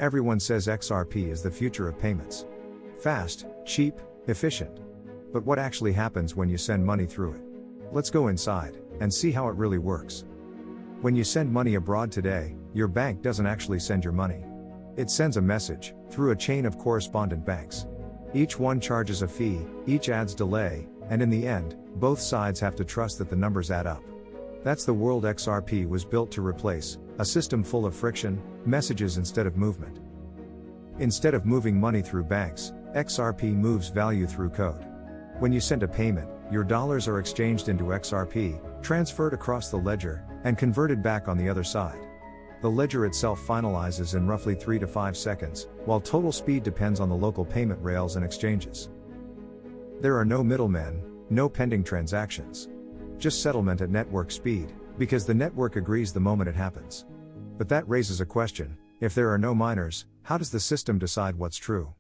Everyone says XRP is the future of payments. Fast, cheap, efficient. But what actually happens when you send money through it? Let's go inside and see how it really works. When you send money abroad today, your bank doesn't actually send your money. It sends a message through a chain of correspondent banks. Each one charges a fee, each adds delay, and in the end, both sides have to trust that the numbers add up. That's the world XRP was built to replace, a system full of friction, messages instead of movement. Instead of moving money through banks, XRP moves value through code. When you send a payment, your dollars are exchanged into XRP, transferred across the ledger, and converted back on the other side. The ledger itself finalizes in roughly 3 to 5 seconds, while total speed depends on the local payment rails and exchanges. There are no middlemen, no pending transactions. Just settlement at network speed, because the network agrees the moment it happens. But that raises a question: if there are no miners, how does the system decide what's true?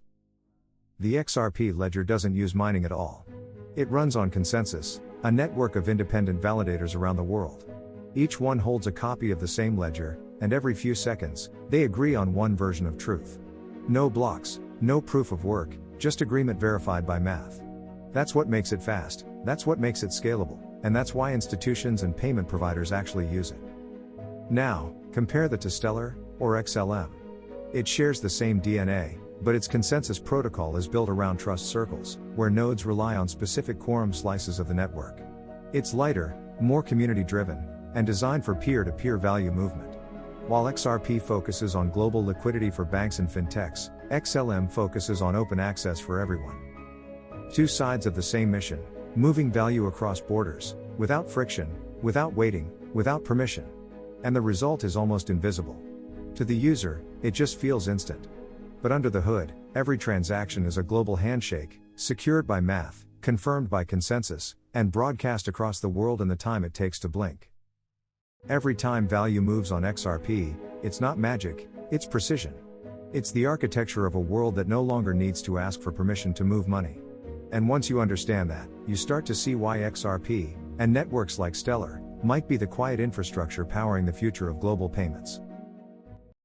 The XRP ledger doesn't use mining at all. It runs on consensus, a network of independent validators around the world. Each one holds a copy of the same ledger, and every few seconds, they agree on one version of truth. No blocks, no proof of work, just agreement verified by math. That's what makes it fast, that's what makes it scalable, and that's why institutions and payment providers actually use it. Now, compare that to Stellar, or XLM. It shares the same DNA, but its consensus protocol is built around trust circles, where nodes rely on specific quorum slices of the network. It's lighter, more community-driven, and designed for peer-to-peer value movement. While XRP focuses on global liquidity for banks and fintechs, XLM focuses on open access for everyone. Two sides of the same mission, moving value across borders, without friction, without waiting, without permission. And the result is almost invisible. To the user, it just feels instant. But under the hood, every transaction is a global handshake, secured by math, confirmed by consensus, and broadcast across the world in the time it takes to blink. Every time value moves on XRP, it's not magic, it's precision. It's the architecture of a world that no longer needs to ask for permission to move money. And once you understand that, you start to see why XRP, and networks like Stellar, might be the quiet infrastructure powering the future of global payments.